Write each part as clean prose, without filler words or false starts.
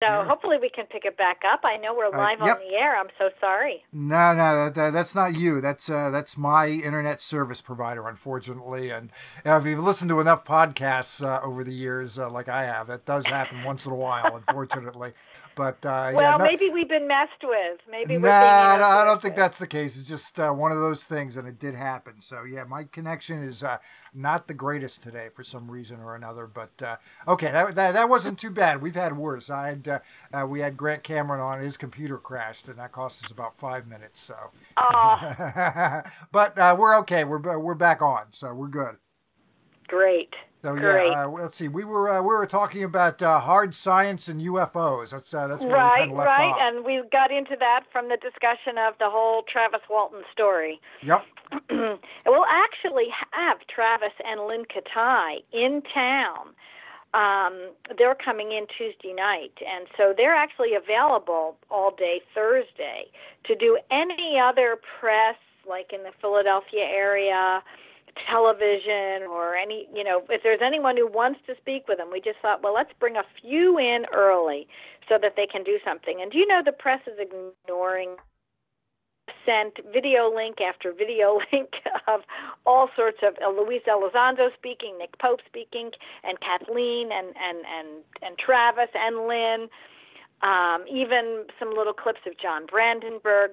So hopefully we can pick it back up. I know we're live on Yep. the air. I'm so sorry. No, no, that's not you. That's my internet service provider, unfortunately. And if you've listened to enough podcasts over the years, like I have, that does happen once in a while, unfortunately. But yeah, Well, no, maybe we've been messed with. Maybe we're being nah, no, I interfered don't think with. that's the case. It's just one of those things, and it did happen. So yeah, my connection is not the greatest today for some reason or another. But okay, that wasn't too bad. We've had worse. We had Grant Cameron on. His computer crashed, and that cost us about 5 minutes. So, Oh, but we're okay. We're back on, so we're good. great. So yeah, Great. let's see. We were talking about hard science and UFOs. That's where we kind Right, of left right. off. And we got into that from the discussion of the whole Travis Walton story. Yep. We'll actually have Travis and Lynn Katai in town. They're coming in Tuesday night, and so they're actually available all day Thursday to do any other press, like in the Philadelphia area, television, or if there's anyone who wants to speak with them. We just thought, well, let's bring a few in early so that they can do something. And do you know the press is ignoring sent video link after video link of all sorts of Luis Elizondo speaking, Nick Pope speaking, and Kathleen and Travis and Lynn, even some little clips of John Brandenburg.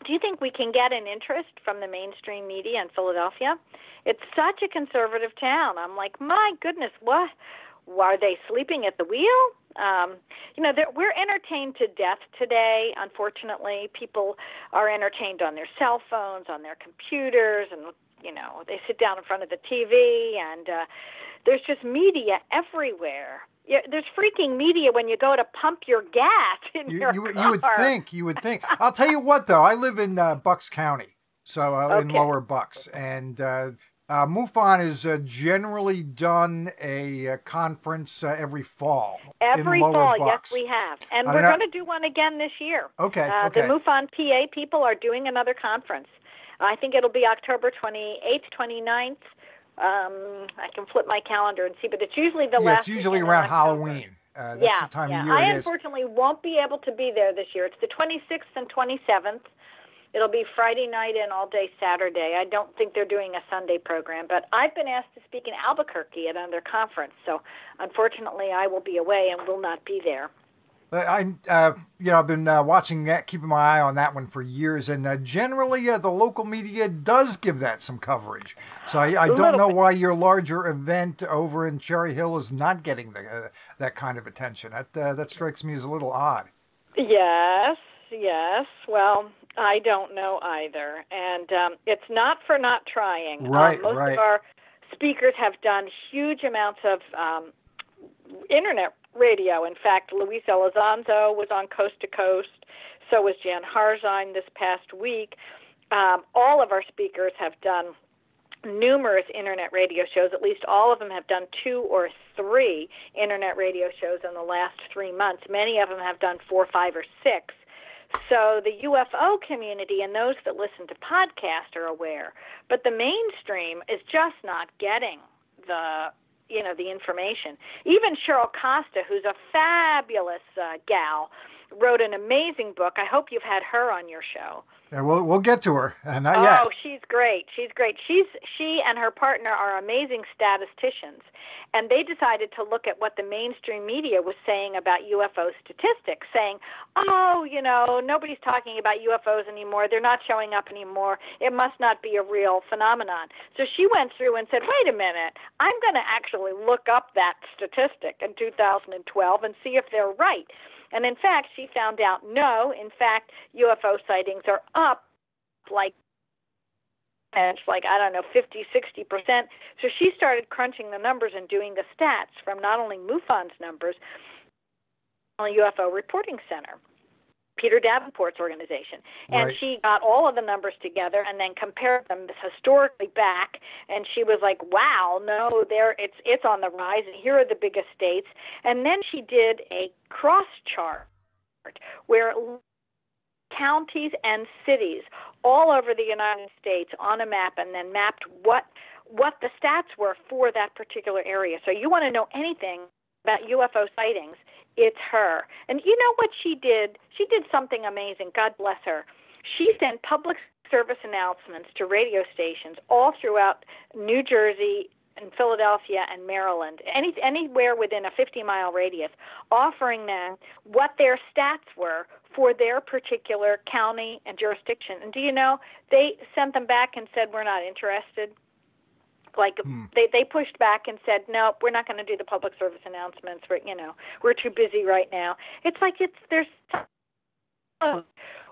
Do you think we can get an interest from the mainstream media in Philadelphia? It's such a conservative town. I'm like, my goodness, what? Are they sleeping at the wheel? We're entertained to death today. Unfortunately, people are entertained on their cell phones, on their computers, and they sit down in front of the TV, and there's just media everywhere. Yeah, there's freaking media when you go to pump your gas in your You would car. think I'll tell you what though, I live in Bucks County, so in Okay. Lower Bucks, and MUFON has generally done a conference every fall in Every Lower fall, yes, Bucks. we have. And I don't we're know. going to do one again this year. Okay, The okay. MUFON PA people are doing another conference. I think it'll be October 28th, 29th. I can flip my calendar and see, but it's usually the Yeah, it's last usually weekend in around October. Halloween. That's Yeah, the time of yeah. year I it is. unfortunately won't be able to be there this year. It's the 26th and 27th. It'll be Friday night and all day Saturday. I don't think they're doing a Sunday program, but I've been asked to speak in Albuquerque at another conference. So unfortunately, I will be away and will not be there. I've been watching that, keeping my eye on that one for years, and generally the local media does give that some coverage. So I A don't little know bit. why your larger event over in Cherry Hill is not getting that kind of attention. That strikes me as a little odd. Yes, yes. Well, I don't know either. And it's not for not trying. Right, Most of right. our speakers have done huge amounts of internet radio. In fact, Luis Elizondo was on Coast to Coast. So was Jan Harzine this past week. All of our speakers have done numerous internet radio shows. At least all of them have done 2 or 3 internet radio shows in the last 3 months. Many of them have done 4, 5, or 6. So the UFO community and those that listen to podcasts are aware, but the mainstream is just not getting the information. Even Cheryl Costa, who's a fabulous gal, wrote an amazing book. I hope you've had her on your show. Yeah, we'll get to her. Not Oh, yet. she's great. She's great. She and her partner are amazing statisticians, and they decided to look at what the mainstream media was saying about UFO statistics, saying, "Oh, nobody's talking about UFOs anymore. They're not showing up anymore. It must not be a real phenomenon." So she went through and said, "Wait a minute. I'm going to actually look up that statistic in 2012 and see if they're right." And in fact, she found out, no, in fact, UFO sightings are up like, and it's like, I don't know, 50, 60%. So she started crunching the numbers and doing the stats from not only MUFON's numbers, on UFO Reporting Center, Peter Davenport's organization. And Right. she got all of the numbers together and then compared them historically back, and she was like, wow, no, it's on the rise, and here are the biggest states. And then she did a cross chart where counties and cities all over the United States on a map, and then mapped what the stats were for that particular area. So you want to know anything about UFO sightings, it's her. And you know what she did? She did something amazing. God bless her. She sent public service announcements to radio stations all throughout New Jersey and Philadelphia and Maryland, anywhere within a 50-mile radius, offering them what their stats were for their particular county and jurisdiction. And do you know, they sent them back and said, we're not interested. Like they pushed back and said, no, we're not going to do the public service announcements. We're too busy right now. It's like there's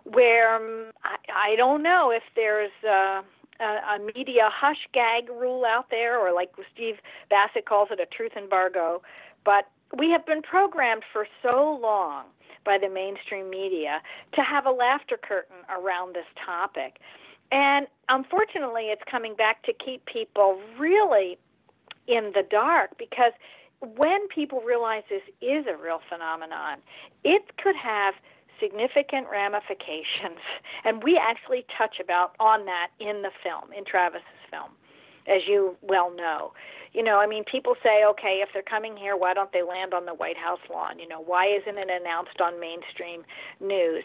where I don't know if there's a media hush gag rule out there, or like Steve Bassett calls it, a truth embargo. But we have been programmed for so long by the mainstream media to have a laughter curtain around this topic. And unfortunately, it's coming back to keep people really in the dark, because when people realize this is a real phenomenon, it could have significant ramifications. And we actually touch on that in the film, in Travis's film, as you well know. People say, okay, if they're coming here, why don't they land on the White House lawn? Why isn't it announced on mainstream news?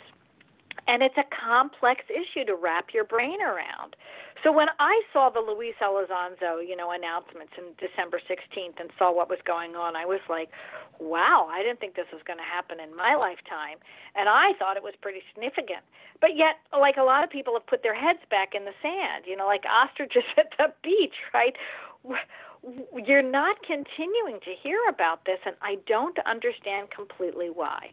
And it's a complex issue to wrap your brain around. So when I saw the Luis Elizondo, announcements in December 16th and saw what was going on, I was like, wow, I didn't think this was going to happen in my lifetime. And I thought it was pretty significant. But yet, like a lot of people have put their heads back in the sand, like ostriches at the beach, right? You're not continuing to hear about this, and I don't understand completely why.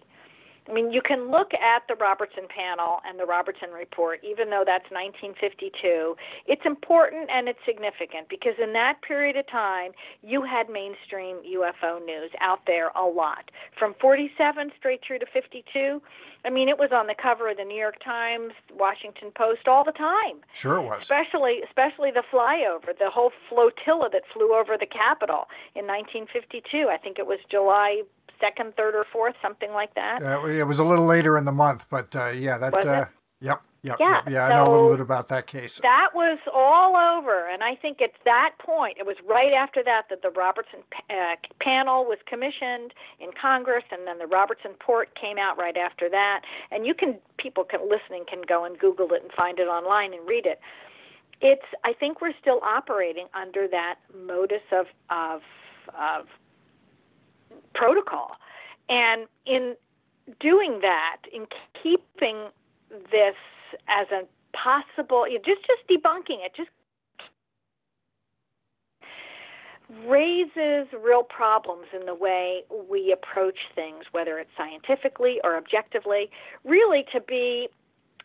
You can look at the Robertson panel and the Robertson report, even though that's 1952. It's important and it's significant because in that period of time, you had mainstream UFO news out there a lot. From 47 straight through to 52, it was on the cover of the New York Times, Washington Post all the time. Sure it was. Especially the flyover, the whole flotilla that flew over the Capitol in 1952. I think it was July 2nd, 3rd, or 4th, something like that. It was a little later in the month, but yeah, that. Was it? Yep. Yeah, I know a little bit about that case. That was all over, and I think at that point, it was right after that the Robertson panel was commissioned in Congress, and then the Robertson report came out right after that. And people listening can go and Google it and find it online and read it. I think we're still operating under that modus of protocol, and in doing that, in keeping this as a possible, just debunking it, just raises real problems in the way we approach things, whether it's scientifically or objectively. Really, to be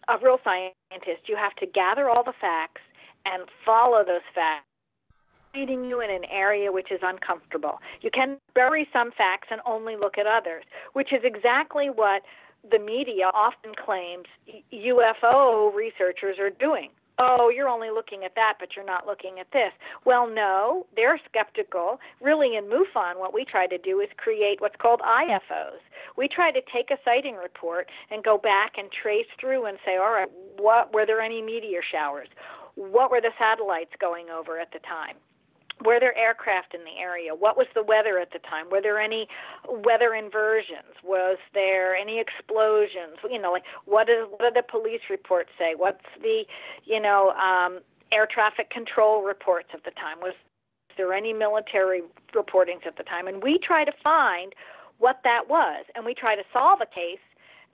a real scientist, you have to gather all the facts and follow those facts, leading you in an area which is uncomfortable. You can bury some facts and only look at others, which is exactly what the media often claims UFO researchers are doing. Oh, you're only looking at that, but you're not looking at this. Well, no, they're skeptical. Really, in MUFON, what we try to do is create what's called IFOs. We try to take a sighting report and go back and trace through and say, all right, were there any meteor showers? What were the satellites going over at the time? Were there aircraft in the area? What was the weather at the time? Were there any weather inversions? Was there any explosions? What do the police reports say? What's the, air traffic control reports at the time? Was there any military reportings at the time? And we try to find what that was, and we try to solve a case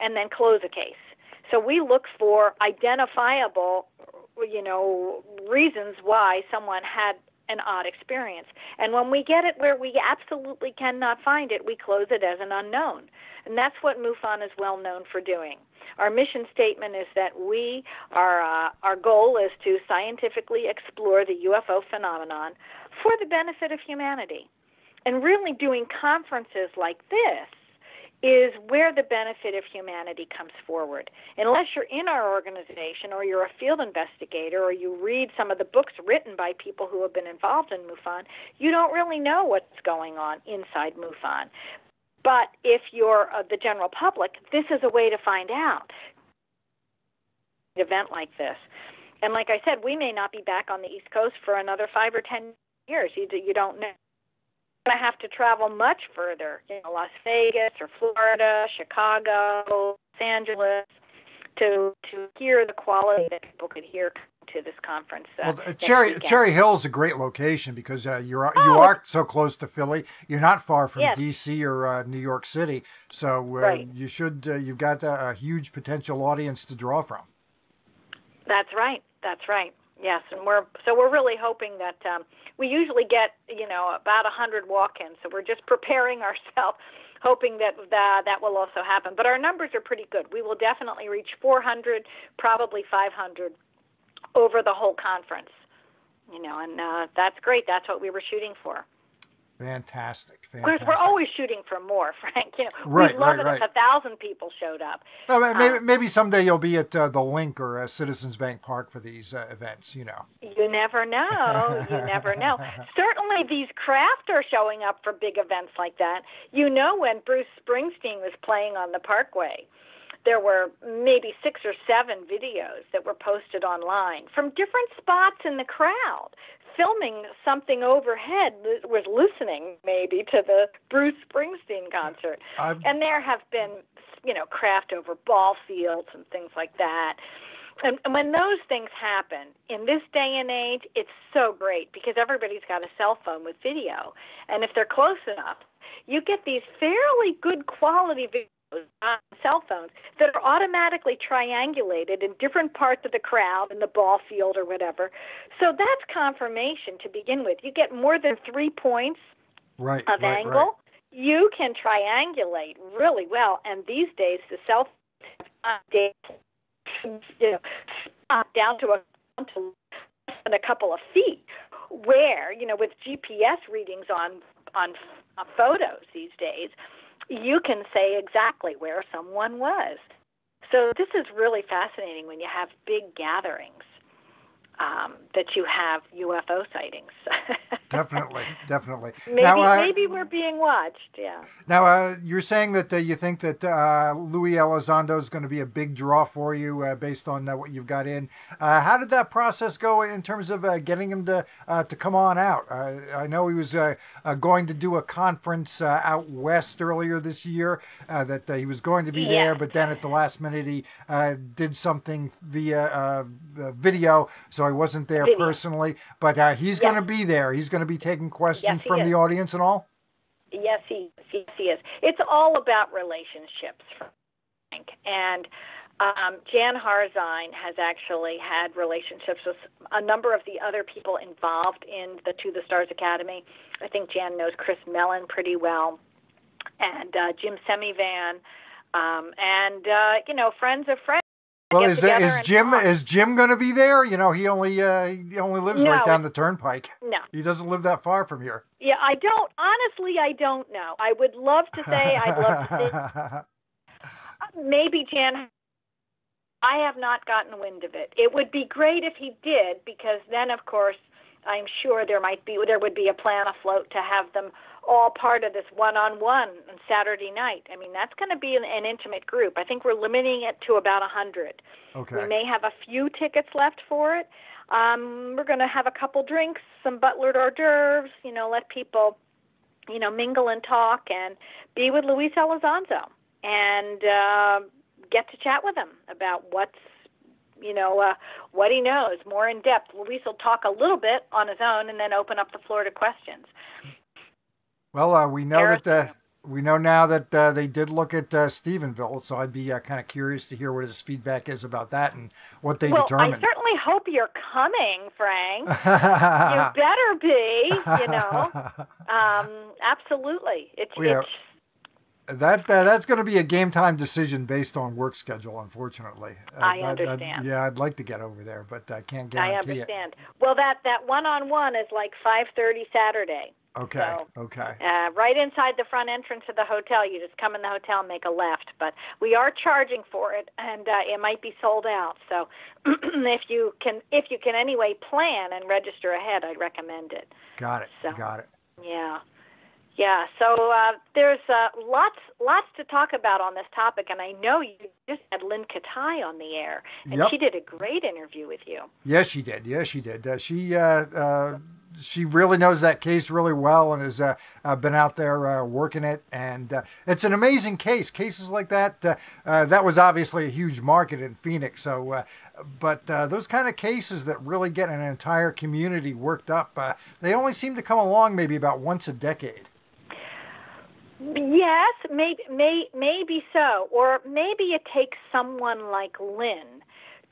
and then close a case. So we look for identifiable, reasons why someone had an odd experience. And when we get it where we absolutely cannot find it, we close it as an unknown. And that's what MUFON is well known for doing. Our mission statement is that our goal is to scientifically explore the UFO phenomenon for the benefit of humanity. And really doing conferences like this is where the benefit of humanity comes forward. Unless you're in our organization or you're a field investigator or you read some of the books written by people who have been involved in MUFON, you don't really know what's going on inside MUFON. But if you're the general public, this is a way to find out. An event like this. And like I said, we may not be back on the East Coast for another 5 or 10 years. You don't know. going to have to travel much further, Las Vegas or Florida, Chicago, Los Angeles, to hear the quality that people could hear to this conference. Well, Cherry Hill is a great location because you are so close to Philly. You're not far from D.C. or New York City, so right. You've got a huge potential audience to draw from. That's right. Yes, and we're really hoping that we usually get about 100 walk-ins, so we're just preparing ourselves, hoping that will also happen. But our numbers are pretty good. We will definitely reach 400, probably 500 over the whole conference. And that's great. That's what we were shooting for. Fantastic. Of course, we're always shooting for more, Frank. Right, we'd love it right. if 1,000 people showed up. Well, maybe someday you'll be at the Link or Citizens Bank Park for these events. You never know. You never know. Certainly, these craft are showing up for big events like that. When Bruce Springsteen was playing on the Parkway, there were maybe 6 or 7 videos that were posted online from different spots in the crowd, filming something overhead, was listening maybe to the Bruce Springsteen concert. And there have been, craft over ball fields and things like that. And when those things happen in this day and age, it's so great because everybody's got a cell phone with video. And if they're close enough, you get these fairly good quality videos on cell phones that are automatically triangulated in different parts of the crowd in the ball field or whatever. So that's confirmation to begin with. You get more than 3 points of angle. Right. You can triangulate really well. And these days, the cell phone down to a couple of feet, where with GPS readings on photos these days, you can say exactly where someone was. So this is really fascinating when you have big gatherings, that you have UFO sightings. Definitely. Maybe we're being watched, yeah. Now, you're saying that you think that Louis Elizondo is going to be a big draw for you based on what you've got in. How did that process go in terms of getting him to come on out? I know he was going to do a conference out west earlier this year, that he was going to be there, but then at the last minute he did something via video, so I wasn't there personally. But he's going to be there. He's going to be taking questions from the audience and all? Yes, he is. It's all about relationships, Frank. And Jan Harzine has actually had relationships with a number of the other people involved in the To the Stars Academy. I think Jan knows Chris Mellon pretty well, and Jim Semivan, and friends of friends. Well, is Jim going to be there? He only lives right down the turnpike. No, he doesn't live that far from here. Yeah, I don't know. I would love to say I'd love to see. Maybe Jan. I have not gotten wind of it. It would be great if he did, because then, of course, I'm sure there would be a plan afloat to have them all part of this one-on-one on Saturday night. I mean, that's going to be an intimate group. I think we're limiting it to about 100. Okay. We may have a few tickets left for it. We're going to have a couple drinks, some butlered hors d'oeuvres, let people, mingle and talk and be with Luis Elizondo and get to chat with him about what he knows more in depth. Luis will talk a little bit on his own and then open up the floor to questions. Well, we know now that they did look at Stephenville, so I'd be kind of curious to hear what his feedback is about that and what they determined. I certainly hope you're coming, Frank. You better be, Absolutely. That's going to be a game time decision based on work schedule, unfortunately. I understand. I'd like to get over there, but I can't guarantee it. I understand. Well, that one-on-one is like 5:30 Saturday. Okay. So, okay. Right inside the front entrance of the hotel. You just come in the hotel and make a left. But we are charging for it, and it might be sold out. So if you can anyway plan and register ahead, I'd recommend it. Got it. Yeah. Yeah, so there's lots to talk about on this topic, and I know you just had Lynn Katai on the air, and she did a great interview with you. Yes, she did. She she really knows that case really well and has been out there working it. And it's an amazing case. Cases like that, that was obviously a huge market in Phoenix. So, but those kind of cases that really get an entire community worked up, they only seem to come along maybe about once a decade. Yes, maybe so. Or maybe it takes someone like Lynn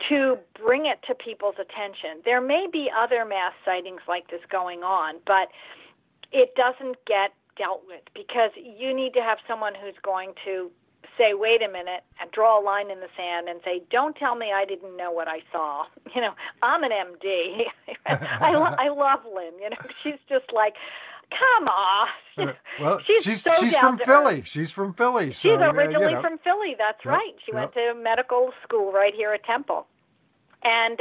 to bring it to people's attention. There may be other mass sightings like this going on, but it doesn't get dealt with because you need to have someone who's going to say, wait a minute, and draw a line in the sand and say, don't tell me I didn't know what I saw. You know, I'm an MD. I love Lynn. You know, she's just like, come on. Well, she's so from Philly. She's from Philly. So, she's originally from Philly. That's right. She went to medical school right here at Temple. And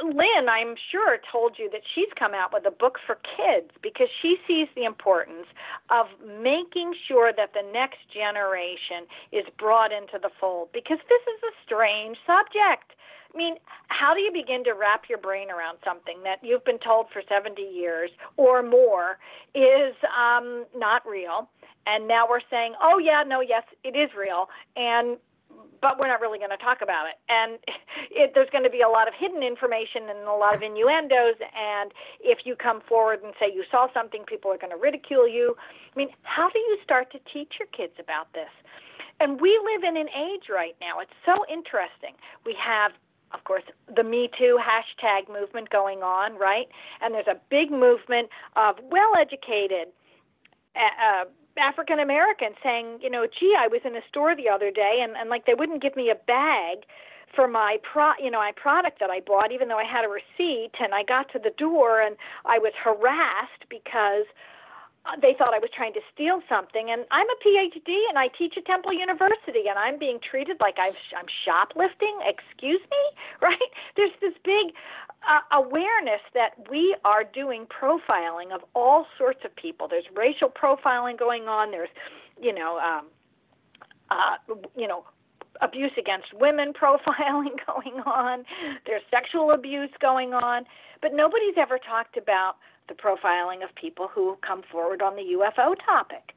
Lynn, I'm sure, told you that she's come out with a book for kids because she sees the importance of making sure that the next generation is brought into the fold because this is a strange subject. I mean, how do you begin to wrap your brain around something that you've been told for 70 years or more is not real? And now we're saying, oh, yeah, no, yes, it is real, but we're not really going to talk about it. And there's going to be a lot of hidden information and a lot of innuendos, and if you come forward and say you saw something, people are going to ridicule you. I mean, how do you start to teach your kids about this? And we live in an age right now. It's so interesting. We have, of course, the Me Too hashtag movement going on, right? And there's a big movement of well-educated African Americans saying, you know, gee, I was in a store the other day and like they wouldn't give me a bag for my product that I bought, even though I had a receipt, and I got to the door and I was harassed because they thought I was trying to steal something. And I'm a PhD and I teach at Temple University and I'm being treated like I'm shoplifting. Excuse me, right? There's this big awareness that we are doing profiling of all sorts of people. There's racial profiling going on. There's, abuse against women profiling going on. There's sexual abuse going on. But nobody's ever talked about the profiling of people who come forward on the UFO topic.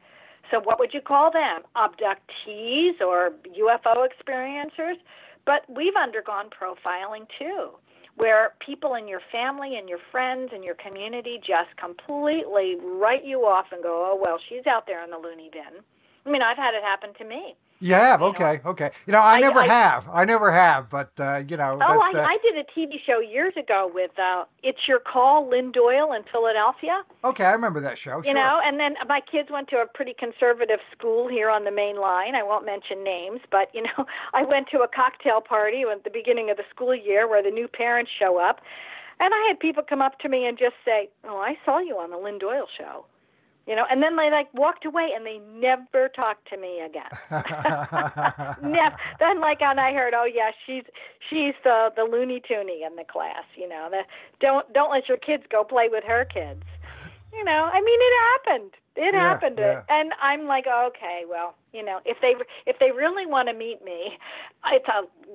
So what would you call them? Abductees or UFO experiencers? But we've undergone profiling too, where people in your family and your friends and your community just completely write you off and go, oh, well, she's out there in the loony bin. I mean, I've had it happen to me. You have? Okay. You know, I never have, but, you know. Oh, I did a TV show years ago with It's Your Call, Lynn Doyle in Philadelphia. Okay, I remember that show. You know, and then my kids went to a pretty conservative school here on the main line. I won't mention names, but, you know, I went to a cocktail party at the beginning of the school year where the new parents show up, and I had people come up to me and just say, oh, I saw you on the Lynn Doyle show. You know, and then they walked away and they never talked to me again. Never. Then and I heard, oh yeah, she's the Looney Toonie in the class. You know, don't let your kids go play with her kids. You know, I mean, it happened. It happened, yeah. And I'm like, okay, well, you know, if they really want to meet me,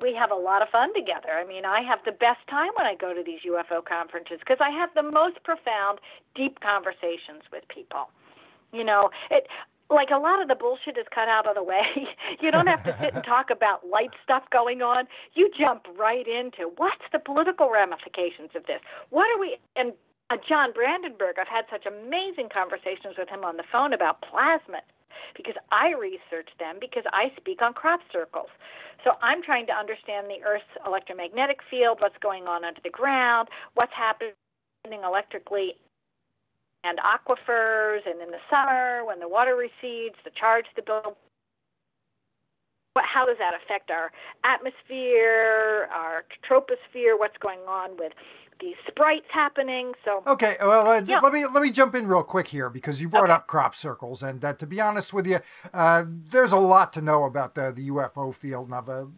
we have a lot of fun together. I mean, I have the best time when I go to these UFO conferences because I have the most profound, deep conversations with people. You know, like a lot of the bullshit is cut out of the way. You don't have to sit and talk about light stuff going on. You jump right into what's the political ramifications of this? What are we and John Brandenburg, I've had such amazing conversations with him on the phone about plasmas because I research them because I speak on crop circles. So I'm trying to understand the Earth's electromagnetic field, what's going on under the ground, what's happening electrically and aquifers, and in the summer when the water recedes, the charge to build. How does that affect our atmosphere, our troposphere? What's going on with these sprites happening? So okay, well, let me jump in real quick here because you brought up crop circles, and to be honest with you, there's a lot to know about the UFO field, and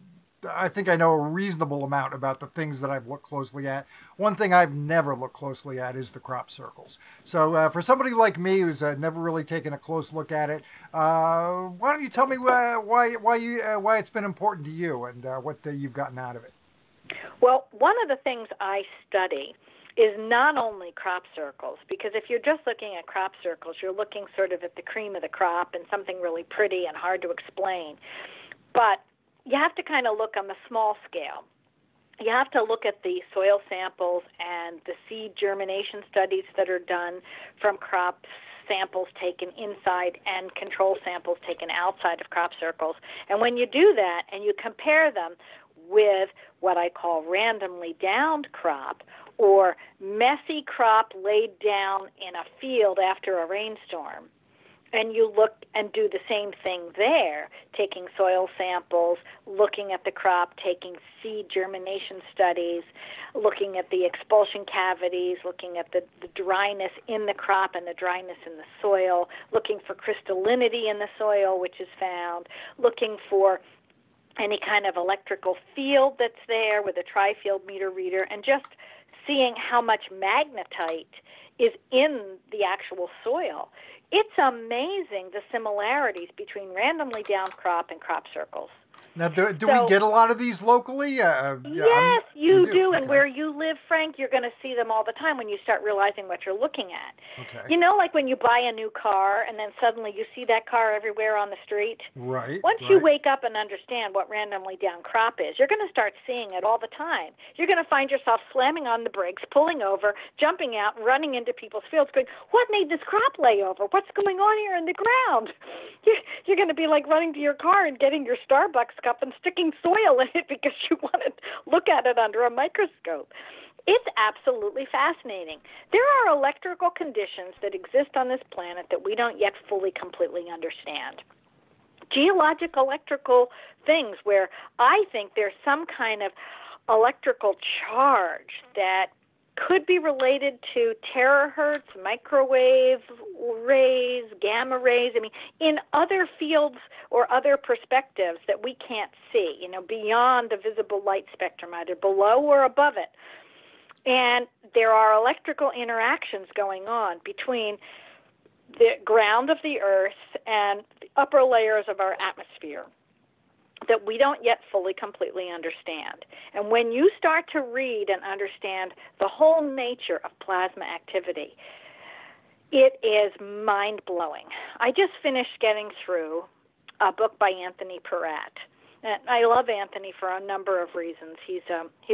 I think I know a reasonable amount about the things that I've looked closely at. One thing I've never looked closely at is the crop circles. So for somebody like me who's never really taken a close look at it, why don't you tell me why it's been important to you and what you've gotten out of it? Well, one of the things I study is not only crop circles, because if you're just looking at crop circles, you're looking sort of at the cream of the crop and something really pretty and hard to explain. But you have to kind of look on the small scale. You have to look at the soil samples and the seed germination studies that are done from crop samples taken inside and control samples taken outside of crop circles. And when you do that and you compare them with what I call randomly downed crop, or messy crop laid down in a field after a rainstorm, and you look and do the same thing there, taking soil samples, looking at the crop, taking seed germination studies, looking at the expulsion cavities, looking at the dryness in the crop and the dryness in the soil, looking for crystallinity in the soil, which is found, looking for any kind of electrical field that's there with a tri-field meter reader, and just seeing how much magnetite is in the actual soil. It's amazing the similarities between randomly downed crop and crop circles. Now, do we get a lot of these locally? Yes, you do. And okay. where you live, Frank, you're going to see them all the time when you start realizing what you're looking at. Okay. You know, like when you buy a new car and then suddenly you see that car everywhere on the street? Right. Once you wake up and understand what randomly down crop is, you're going to start seeing it all the time. You're going to find yourself slamming on the brakes, pulling over, jumping out, running into people's fields, going, what made this crop lay over? What's going on here in the ground? You're going to be like running to your car and getting your Starbucks cup and sticking soil in it because you want to look at it under a microscope. It's absolutely fascinating. There are electrical conditions that exist on this planet that we don't yet fully, completely understand. Geologic electrical things where I think there's some kind of electrical charge that could be related to terahertz, microwave rays, gamma rays, in other fields or other perspectives that we can't see, beyond the visible light spectrum, either below or above it. And there are electrical interactions going on between the ground of the Earth and the upper layers of our atmosphere that we don't yet fully, completely understand. And when you start to read and understand the whole nature of plasma activity, it is mind-blowing. I just finished getting through a book by Anthony Peratt. And I love Anthony for a number of reasons. He's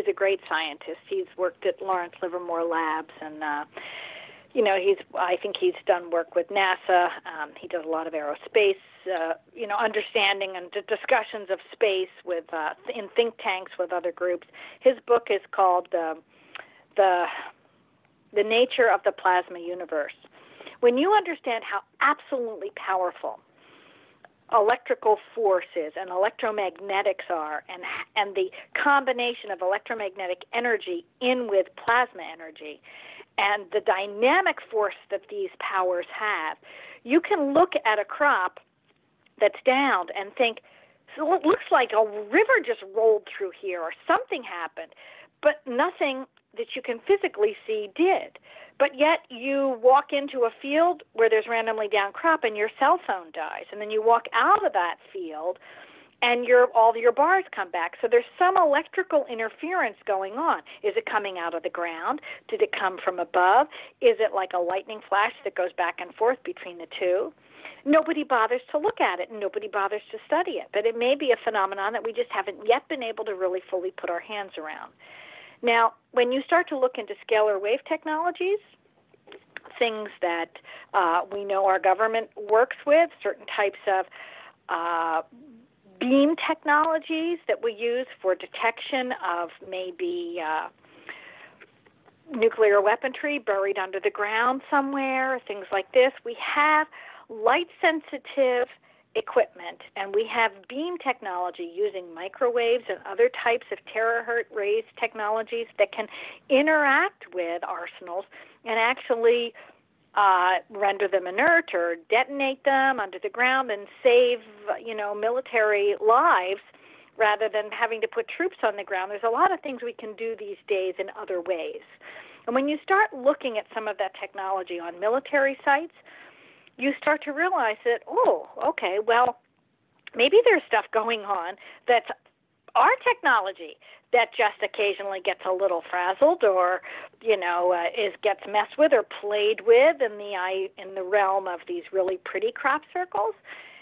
a great scientist. He's worked at Lawrence Livermore Labs, and I think he's done work with NASA. He does a lot of aerospace, understanding and discussions of space with in think tanks with other groups. His book is called the Nature of the Plasma Universe. When you understand how absolutely powerful electrical forces and electromagnetics are, and the combination of electromagnetic energy in with plasma energy, and the dynamic force that these powers have, you can look at a crop that's downed and think, so it looks like a river just rolled through here or something happened, but nothing that you can physically see did. But yet you walk into a field where there's randomly down crop and your cell phone dies, and then you walk out of that field and all your bars come back. So there's some electrical interference going on. Is it coming out of the ground? Did it come from above? Is it like a lightning flash that goes back and forth between the two? Nobody bothers to look at it, and nobody bothers to study it. But it may be a phenomenon that we just haven't yet been able to really fully put our hands around. Now, when you start to look into scalar wave technologies, things that we know our government works with, certain types of beam technologies that we use for detection of maybe nuclear weaponry buried under the ground somewhere, things like this. We have light-sensitive equipment, and we have beam technology using microwaves and other types of terahertz rays technologies that can interact with arsenals and actually render them inert or detonate them under the ground and save, military lives rather than having to put troops on the ground. There's a lot of things we can do these days in other ways. And when you start looking at some of that technology on military sites, you start to realize that, maybe there's stuff going on that's our technology that just occasionally gets a little frazzled, or gets messed with or played with in the realm of these really pretty crop circles.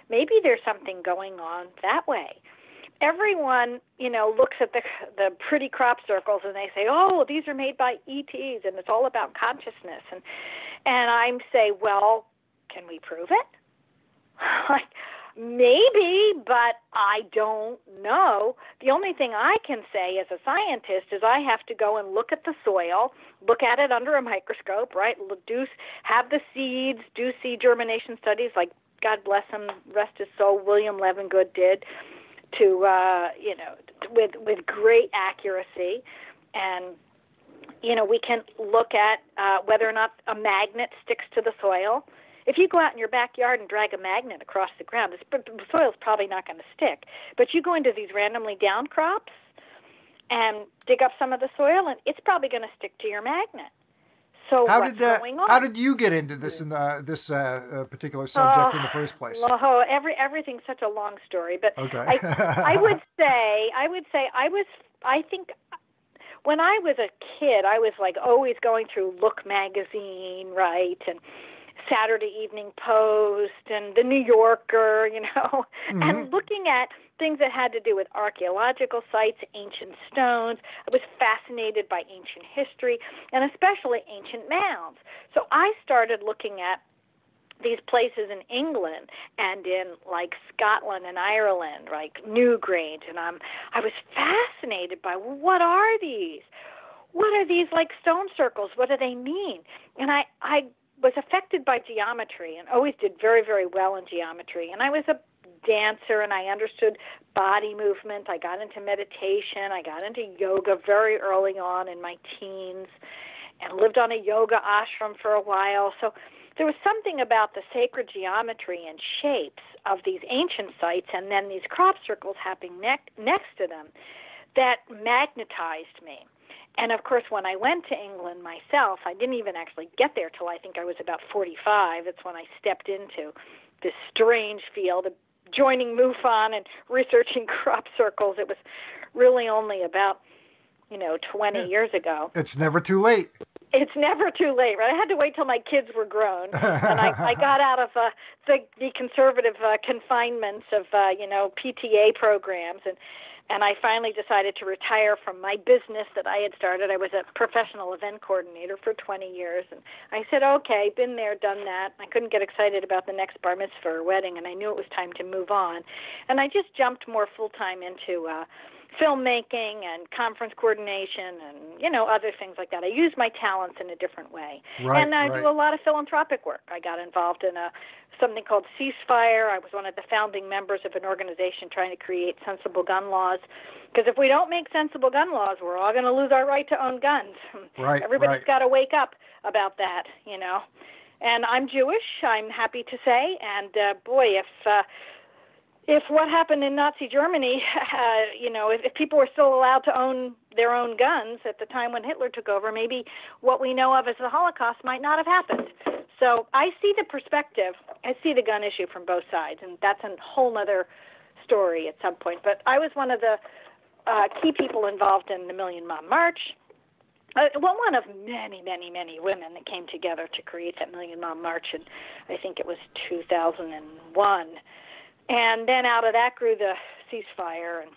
Maybe there's something going on that way. Everyone, looks at the pretty crop circles and they say, "Oh, these are made by ETs, and it's all about consciousness." And I say, "Well, can we prove it?" Like, maybe, but I don't know. The only thing I can say as a scientist is I have to go and look at the soil, look at it under a microscope, right? Have the seeds, do seed germination studies, like, God bless him, rest his soul, William Levengood did, with great accuracy. And we can look at whether or not a magnet sticks to the soil. If you go out in your backyard and drag a magnet across the ground, the soil's probably not going to stick. But you go into these randomly down crops and dig up some of the soil, and it's probably going to stick to your magnet. So what's going on? How did you get into this this particular subject in the first place? Everything's such a long story, but okay. I would say I think when I was a kid, I was like always going through Look magazine, right, and Saturday Evening Post and the New Yorker, mm-hmm. and looking at things that had to do with archaeological sites, ancient stones. I was fascinated by ancient history, and especially ancient mounds. So I started looking at these places in England and in like Scotland and Ireland, like Newgrange, and I was fascinated by, what are these? What are these like stone circles? What do they mean? And I was affected by geometry and always did very, very well in geometry. And I was a dancer, and I understood body movement. I got into meditation. I got into yoga very early on in my teens and lived on a yoga ashram for a while. So there was something about the sacred geometry and shapes of these ancient sites and then these crop circles happening next to them that magnetized me. And, of course, when I went to England myself, I didn't even actually get there till I think I was about 45. That's when I stepped into this strange field of joining MUFON and researching crop circles. It was really only about, 20 years ago. It's never too late. It's never too late, right? I had to wait till my kids were grown, and I got out of the conservative confinements of, PTA programs, and I finally decided to retire from my business that I had started. I was a professional event coordinator for 20 years, and I said, okay, been there, done that. I couldn't get excited about the next bar mitzvah or wedding, and I knew it was time to move on. And I just jumped more full-time into filmmaking and conference coordination and, other things like that. I use my talents in a different way. Right, and I do a lot of philanthropic work. I got involved in something called Ceasefire. I was one of the founding members of an organization trying to create sensible gun laws. Because if we don't make sensible gun laws, we're all going to lose our right to own guns. Right, Everybody's got to wake up about that, And I'm Jewish, I'm happy to say. And, boy, if what happened in Nazi Germany, if people were still allowed to own their own guns at the time when Hitler took over, maybe what we know of as the Holocaust might not have happened. So I see the perspective. I see the gun issue from both sides, and that's a whole other story at some point. But I was one of the key people involved in the Million Mom March. One of many, many, many women that came together to create that Million Mom March, and I think it was 2001. And then out of that grew the Ceasefire. And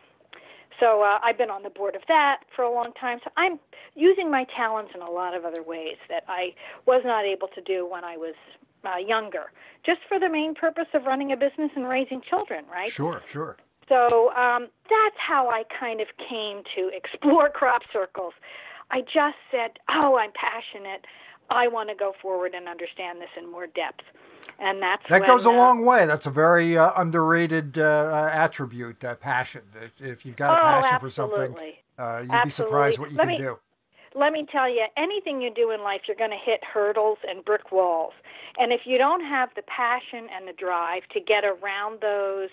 so I've been on the board of that for a long time. So I'm using my talents in a lot of other ways that I was not able to do when I was younger, just for the main purpose of running a business and raising children, right? Sure. So that's how I kind of came to explore crop circles. I just said, I'm passionate. I want to go forward and understand this in more depth. And that goes a long way. That's a very underrated attribute, passion. If you've got a passion for something, you'd be surprised what you can do. Let me tell you, anything you do in life, you're going to hit hurdles and brick walls. And if you don't have the passion and the drive to get around those,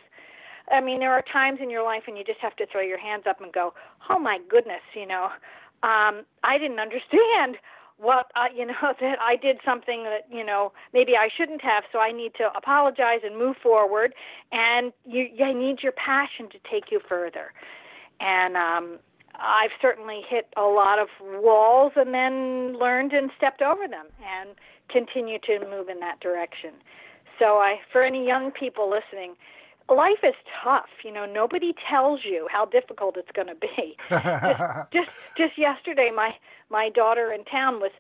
I mean, there are times in your life when you just have to throw your hands up and go, oh, my goodness, I didn't understand that I did something that, maybe I shouldn't have, so I need to apologize and move forward, and you need your passion to take you further. And I've certainly hit a lot of walls and then learned and stepped over them and continue to move in that direction. So for any young people listening, life is tough. Nobody tells you how difficult it's going to be. just yesterday, my daughter in town was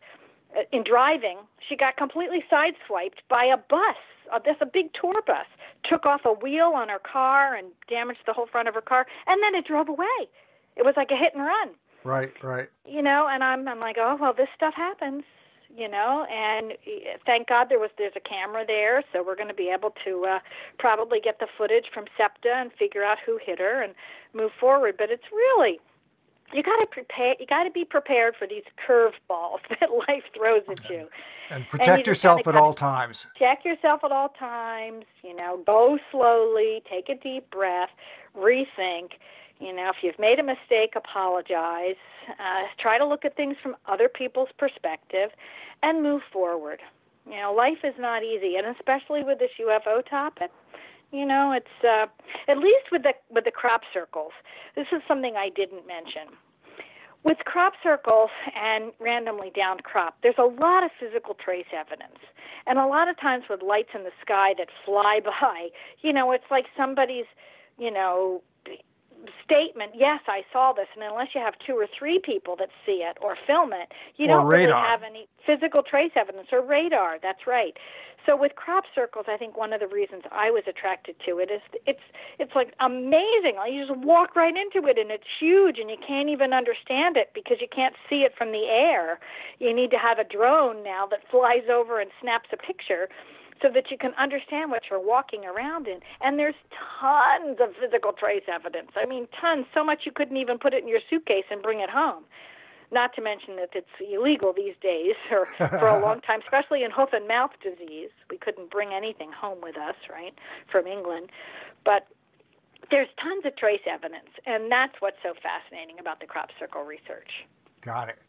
in driving. She got completely sideswiped by a bus. This a big tour bus took off a wheel on her car and damaged the whole front of her car, and then it drove away. It was like a hit and run. Right. And I'm like, oh well, this stuff happens. And thank God there's a camera there, so we're going to be able to probably get the footage from SEPTA and figure out who hit her and move forward. But it's really, you got to be prepared for these curveballs that life throws at you. And protect yourself at all times. Check yourself at all times. Go slowly, take a deep breath, rethink. If you've made a mistake, apologize. Try to look at things from other people's perspective and move forward. Life is not easy, and especially with this UFO topic, it's at least with the crop circles. This is something I didn't mention. With crop circles and randomly downed crop, there's a lot of physical trace evidence. And a lot of times with lights in the sky that fly by, it's like somebody's, statement, yes, I saw this, and unless you have 2 or 3 people that see it or film it, you don't really have any physical trace evidence or radar. That's right. So with crop circles, I think one of the reasons I was attracted to it is it's like amazing. You just walk right into it, and it's huge, and you can't even understand it because you can't see it from the air. You need to have a drone now that flies over and snaps a picture so that you can understand what you're walking around in. And there's tons of physical trace evidence. I mean, tons, so much you couldn't even put it in your suitcase and bring it home. Not to mention that it's illegal these days, or for a long time, especially in hoof and mouth disease. We couldn't bring anything home with us, right, from England. But there's tons of trace evidence, and that's what's so fascinating about the crop circle research. Got it.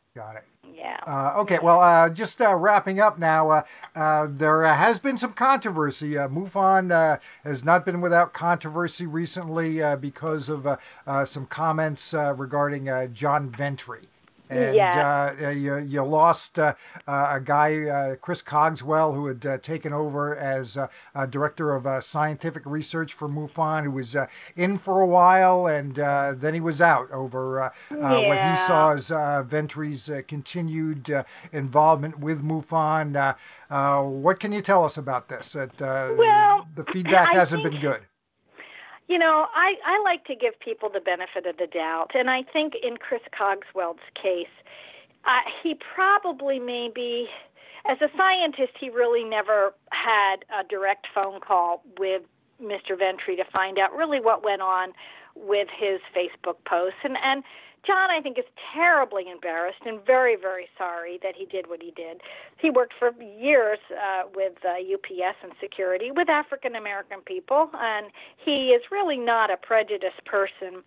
Yeah. Okay, well, just wrapping up now, there has been some controversy. MUFON has not been without controversy recently because of some comments regarding John Ventry. And you lost a guy, Chris Cogswell, who had taken over as director of scientific research for MUFON, who was in for a while, and then he was out over what he saw as Ventry's continued involvement with MUFON. What can you tell us about this? The feedback hasn't been good. I like to give people the benefit of the doubt, and I think in Chris Cogswell's case, he probably maybe, as a scientist, he really never had a direct phone call with Mr. Ventry to find out really what went on with his Facebook posts. And John, I think, is terribly embarrassed and very, very sorry that he did what he did. He worked for years with UPS and security with African-American people, and he is really not a prejudiced person.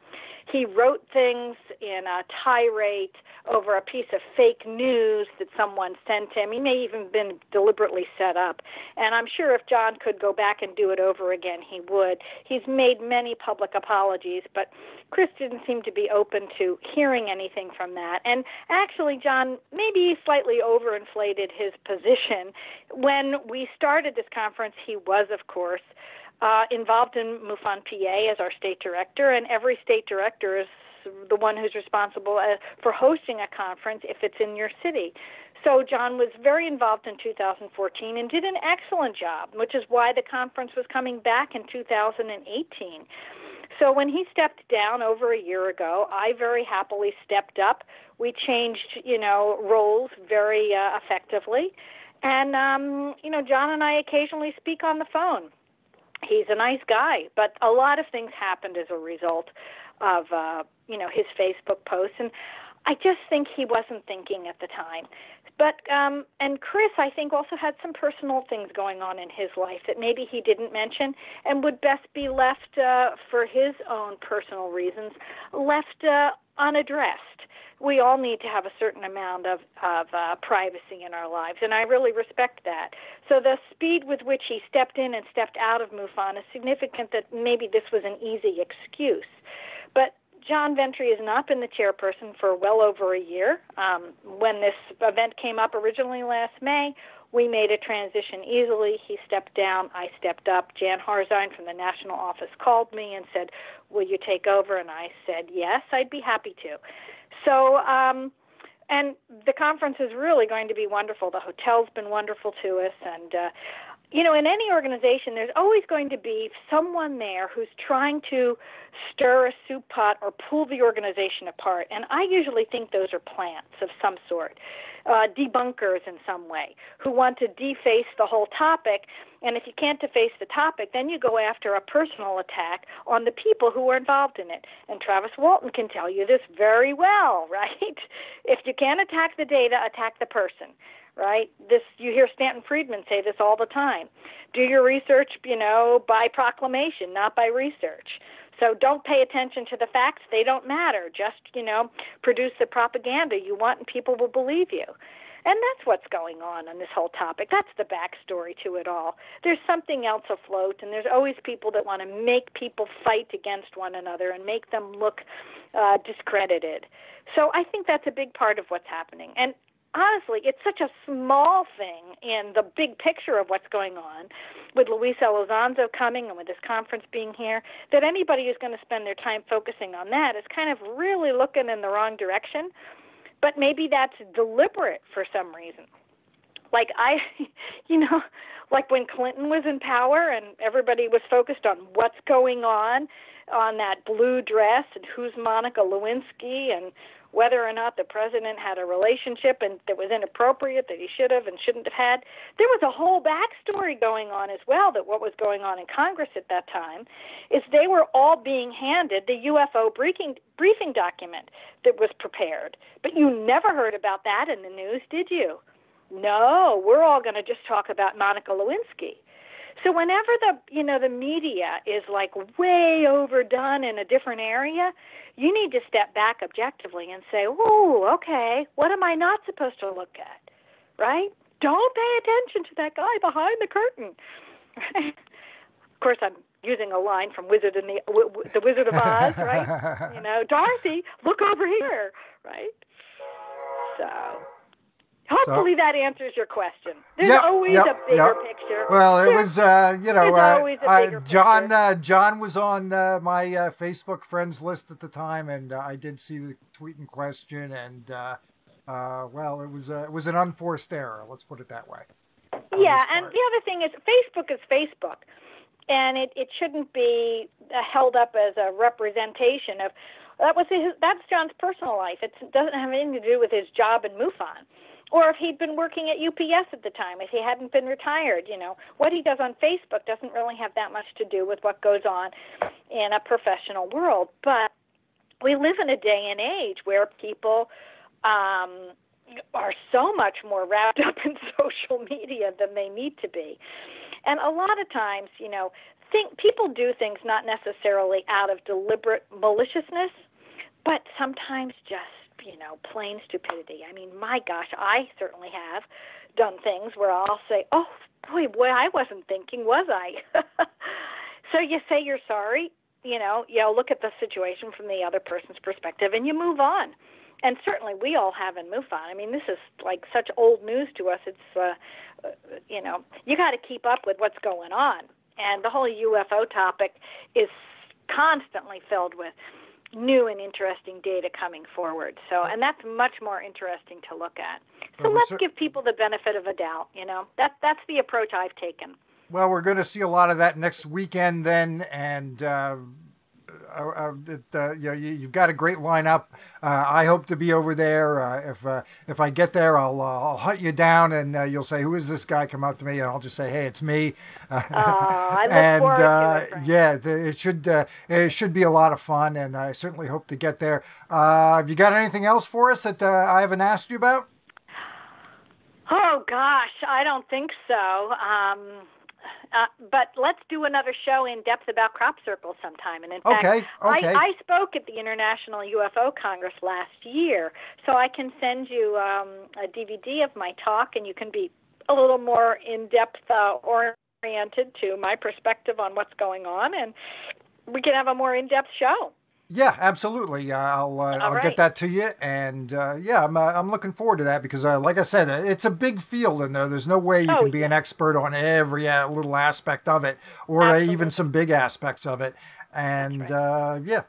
He wrote things in a tirade over a piece of fake news that someone sent him. He may even have been deliberately set up. And I'm sure if John could go back and do it over again, he would. He's made many public apologies, but Chris didn't seem to be open to hearing anything from that. And actually, John maybe slightly overinflated his position. When we started this conference, he was, of course, involved in MUFON PA as our state director, and every state director is the one who's responsible for hosting a conference if it's in your city. So John was very involved in 2014 and did an excellent job, which is why the conference was coming back in 2018. So when he stepped down over a year ago, I very happily stepped up. We changed, roles very effectively. And, John and I occasionally speak on the phone. He's a nice guy, but a lot of things happened as a result of, his Facebook posts. And I just think he wasn't thinking at the time. But, and Chris, I think, also had some personal things going on in his life that maybe he didn't mention and would best be left, for his own personal reasons, left unaddressed. We all need to have a certain amount of privacy in our lives, and I really respect that. So the speed with which he stepped in and stepped out of MUFON is significant that maybe this was an easy excuse. But John Ventry has not been the chairperson for well over a year. When this event came up originally last May, we made a transition easily. He stepped down. I stepped up. Jan Harzine from the national office called me and said, will you take over? And I said, yes, I'd be happy to. So, and the conference is really going to be wonderful. The hotel's been wonderful to us. And, in any organization, there's always going to be someone there who's trying to stir a soup pot or pull the organization apart. And I usually think those are plants of some sort, debunkers in some way, who want to deface the whole topic. And if you can't deface the topic, then you go after a personal attack on the people who are involved in it. And Travis Walton can tell you this very well, right? If you can't attack the data, attack the person. Right? You hear Stanton Friedman say this all the time. Do your research, by proclamation, not by research. So don't pay attention to the facts. They don't matter. Just, produce the propaganda you want and people will believe you. And that's what's going on this whole topic. That's the backstory to it all. There's something else afloat, and there's always people that want to make people fight against one another and make them look discredited. So I think that's a big part of what's happening. And honestly, it's such a small thing in the big picture of what's going on with Luis Elizondo coming and with this conference being here, that anybody who's going to spend their time focusing on that is kind of really looking in the wrong direction. But maybe that's deliberate for some reason. Like like when Clinton was in power and everybody was focused on what's going on that blue dress and who's Monica Lewinsky and whether or not the president had a relationship and that was inappropriate that he should have and shouldn't have had. There was a whole backstory going on as well, that what was going on in Congress at that time is they were all being handed the UFO briefing document that was prepared. But you never heard about that in the news, did you? No, we're all going to just talk about Monica Lewinsky. So whenever the media is like way overdone in a different area, you need to step back objectively and say, "Oh, okay, what am I not supposed to look at?" Right? Don't pay attention to that guy behind the curtain. Of course, I'm using a line from the Wizard of Oz, right? Dorothy, look over here, right? So. Hopefully that answers your question. There's always a bigger picture. Well, it was, always a bigger picture. John was on my Facebook friends list at the time, and I did see the tweet in question, and it was an unforced error. Let's put it that way. Yeah, and the other thing is Facebook is Facebook, and it shouldn't be held up as a representation of that's John's personal life. It doesn't have anything to do with his job in MUFON. Or if he'd been working at UPS at the time, if he hadn't been retired, what he does on Facebook doesn't really have that much to do with what goes on in a professional world. But we live in a day and age where people are so much more wrapped up in social media than they need to be. And a lot of times, people do things not necessarily out of deliberate maliciousness, but sometimes just plain stupidity. I mean, my gosh, I certainly have done things where I'll say, oh, boy, I wasn't thinking, was I? So you say you're sorry, you look at the situation from the other person's perspective, and you move on. And certainly we all have in MUFON. I mean, this is like such old news to us. It's, you got to keep up with what's going on. And the whole UFO topic is constantly filled with new and interesting data coming forward. So, and that's much more interesting to look at. So let's give people the benefit of a doubt, That's the approach I've taken. Well, we're going to see a lot of that next weekend then, and you've got a great lineup. I hope to be over there. If I get there, I'll hunt you down, and you'll say, "Who is this guy?" Come up to me, and I'll just say, "Hey, it's me." I look forward to it. It should be a lot of fun, and I certainly hope to get there. Have you got anything else for us that I haven't asked you about? Oh gosh, I don't think so. But let's do another show in depth about crop circles sometime. And in fact, I spoke at the International UFO Congress last year, so I can send you a DVD of my talk, and you can be a little more in-depth oriented to my perspective on what's going on, and we can have a more in-depth show. Yeah, absolutely. I'll get right. that to you, and yeah, I'm looking forward to that because, like I said, it's a big field in there. There's no way you Oh, can be an yeah, expert on every little aspect of it, or even absolutely. some big aspects of it. That's And right. yeah,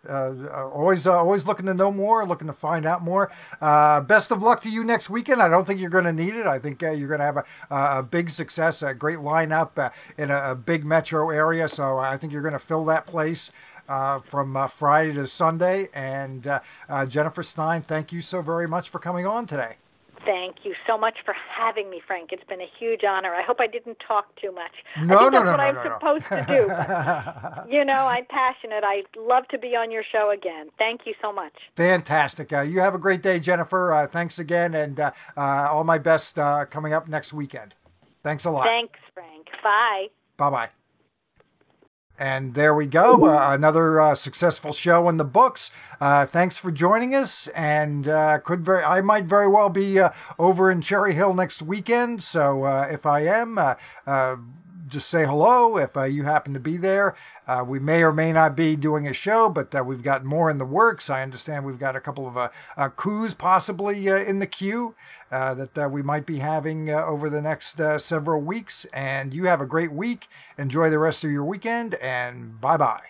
always looking to know more, looking to find out more. Best of luck to you next weekend. I don't think you're going to need it. I think you're going to have a big success, a great lineup in a big metro area. So I think you're going to fill that place from Friday to Sunday. And Jennifer Stein, thank you so very much for coming on today. Thank you so much for having me, Frank. It's been a huge honor. I hope I didn't talk too much. I No, think no, that's no, what no, I'm no, supposed to do, but no. I'm passionate. I'd love to be on your show again. Thank you so much. Fantastic. You have a great day, Jennifer. Thanks again, and all my best coming up next weekend. Thanks a lot. Thanks, Frank. Bye. Bye bye. And there we go. Another successful show in the books. Thanks for joining us. And I might very well be over in Cherry Hill next weekend. So if I am, just say hello if you happen to be there. We may or may not be doing a show, but we've got more in the works. I understand we've got a couple of coups possibly in the queue that we might be having over the next several weeks. And you have a great week. Enjoy the rest of your weekend, and bye-bye.